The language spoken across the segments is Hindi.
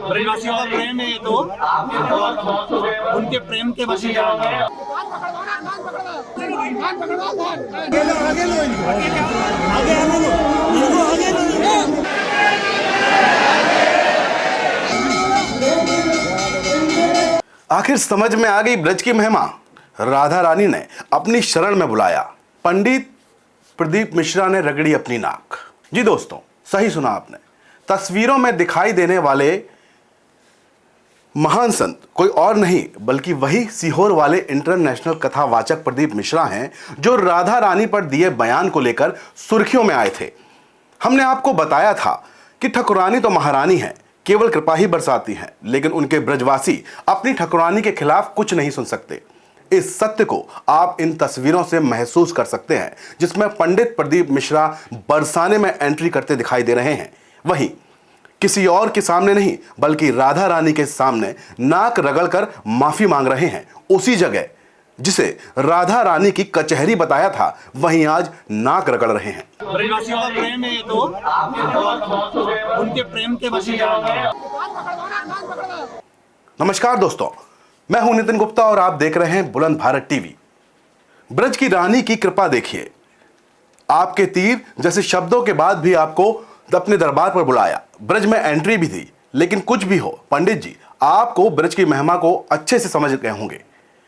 ब्रजवासियों का प्रेम है ये तो, और उनके प्रेम के वश में आगे आखिर समझ में आ गई ब्रज की महिमा। राधा रानी ने अपनी शरण में बुलाया, पंडित प्रदीप मिश्रा ने रगड़ी अपनी नाक। जी दोस्तों, सही सुना आपने। तस्वीरों में दिखाई देने वाले महान संत कोई और नहीं बल्कि वही सीहोर वाले इंटरनेशनल कथावाचक प्रदीप मिश्रा हैं, जो राधा रानी पर दिए बयान को लेकर सुर्खियों में आए थे। हमने आपको बताया था कि ठकुरानी तो महारानी है, केवल कृपा ही बरसाती हैं, लेकिन उनके ब्रजवासी अपनी ठकुरानी के खिलाफ कुछ नहीं सुन सकते। इस सत्य को आप इन तस्वीरों से महसूस कर सकते हैं, जिसमें पंडित प्रदीप मिश्रा बरसाने में एंट्री करते दिखाई दे रहे हैं। वहीं किसी और के सामने नहीं बल्कि राधा रानी के सामने नाक रगड़कर माफी मांग रहे हैं। उसी जगह जिसे राधा रानी की कचहरी बताया था, वहीं आज नाक रगड़ रहे हैं। ब्रजवासियों का प्रेम है ये तो, और उनके प्रेम के वश में आगे। नमस्कार दोस्तों, मैं हूं नितिन गुप्ता और आप देख रहे हैं बुलंद भारत टीवी। ब्रज की रानी की कृपा देखिए। आपके तीर जैसे शब्दों के बाद भी आपको अपने दरबार पर बुलाया, ब्रज में एंट्री भी थी। लेकिन कुछ भी हो पंडित जी, आपको ब्रज की महिमा को अच्छे से समझ गए होंगे।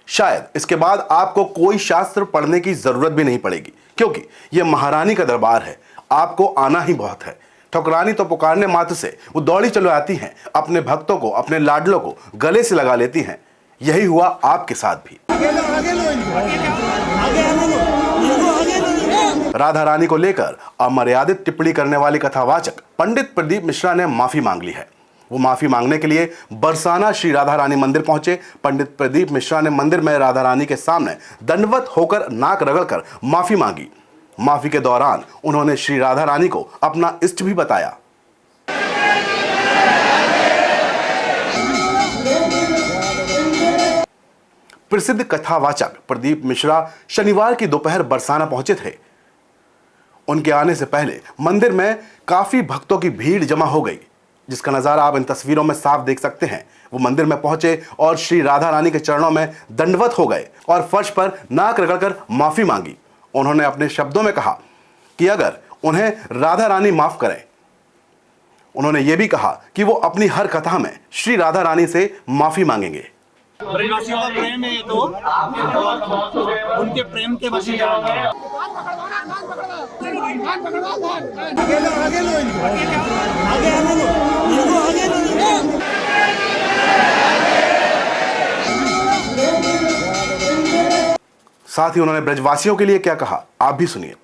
शायद इसके बाद आपको कोई शास्त्र पढ़ने की जरूरत भी नहीं पड़ेगी, क्योंकि यह महारानी का दरबार है। आपको आना ही बहुत है। ठकुरानी तो पुकारने मात्र से वो दौड़ी चलो आती हैं, अपने भक्तों को, अपने लाडलों को गले से लगा लेती हैं। यही हुआ आपके साथ भी। राधा रानी को लेकर अमर्यादित टिप्पणी करने वाले कथावाचक पंडित प्रदीप मिश्रा ने माफी मांग ली है। वो माफी मांगने के लिए बरसाना श्री राधा रानी मंदिर पहुंचे। पंडित प्रदीप मिश्रा ने मंदिर में राधा रानी के सामने दंडवत होकर नाक रगड़कर माफी मांगी। माफी के दौरान उन्होंने श्री राधा रानी को अपना इष्ट भी बताया। प्रसिद्ध कथावाचक प्रदीप मिश्रा शनिवार की दोपहर बरसाना पहुंचे थे। उनके आने से पहले मंदिर में काफी भक्तों की भीड़ जमा हो गई, जिसका नजारा आप इन तस्वीरों में साफ देख सकते हैं। वो मंदिर में पहुंचे और श्री राधा रानी के चरणों में दंडवत हो गए और फर्श पर नाक रगड़कर माफी मांगी। उन्होंने अपने शब्दों में कहा कि अगर उन्हें राधा रानी माफ करें। उन्होंने ये भी कहा कि वो अपनी हर कथा में श्री राधा रानी से माफी मांगेंगे। ब्रजवासियों का प्रेम है ये तो, और उनके प्रेम के वश में आगे। साथ ही उन्होंने ब्रजवासियों के लिए क्या कहा, आप भी सुनिए।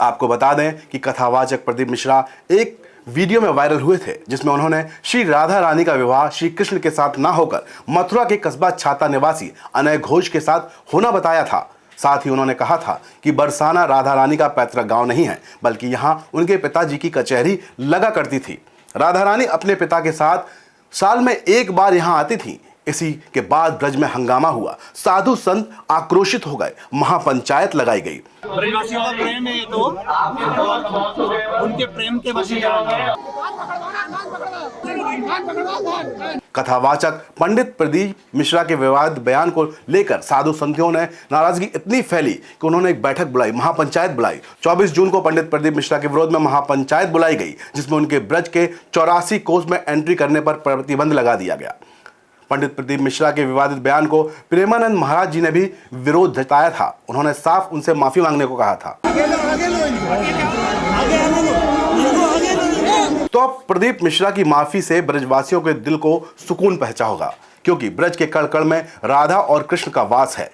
आपको बता दें कि कथावाचक प्रदीप मिश्रा एक वीडियो में वायरल हुए थे, जिसमें उन्होंने श्री राधा रानी का विवाह श्री कृष्ण के साथ ना होकर मथुरा के कस्बा छाता निवासी अनय घोष के साथ होना बताया था। साथ ही उन्होंने कहा था कि बरसाना राधा रानी का पैतृक गांव नहीं है, बल्कि यहां उनके पिताजी की कचहरी लगा करती थी। राधा रानी अपने पिता के साथ साल में एक बार यहां आती थी। इसी के बाद ब्रज में हंगामा हुआ, साधु संत आक्रोशित हो गए, महापंचायत लगाई गई। ब्रजवासियों का प्रेम है ये तो, और उनके प्रेम के वश में आगे। कथावाचक पंडित प्रदीप मिश्रा के विवाद बयान को लेकर साधु संतों ने नाराजगी इतनी फैली कि उन्होंने एक बैठक बुलाई, महापंचायत बुलाई। 24 जून को पंडित प्रदीप मिश्रा के विरोध में महापंचायत बुलाई गई, जिसमें उनके ब्रज के 84 कोस में एंट्री करने पर प्रतिबंध लगा दिया गया। पंडित प्रदीप मिश्रा के विवादित बयान को प्रेमानंद महाराज जी ने भी विरोध जताया था। उन्होंने साफ उनसे माफी मांगने को कहा था। तो अब प्रदीप मिश्रा की माफी से ब्रजवासियों के दिल को सुकून पहुंचा होगा, क्योंकि ब्रज के कण कण में राधा और कृष्ण का वास है।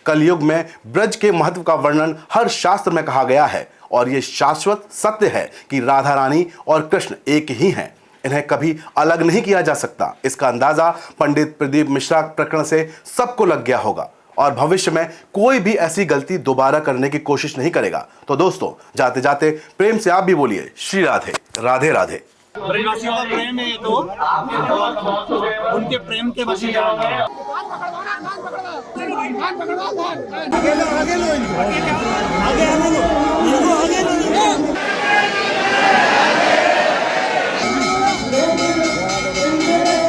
कलयुग में ब्रज के महत्व का वर्णन हर शास्त्र में कहा गया है, और यह शाश्वत सत्य है कि राधा रानी और कृष्ण एक ही हैं। इन्हें कभी अलग नहीं किया जा सकता। इसका अंदाजा पंडित प्रदीप मिश्रा प्रकरण से सबको लग गया होगा, और भविष्य में कोई भी ऐसी गलती दोबारा करने की कोशिश नहीं करेगा। तो दोस्तों, जाते जाते प्रेम से आप भी बोलिए श्री राधे राधे राधे। ब्रजवासियों का प्रेम है ये तो, और उनके प्रेम के वश में आगे।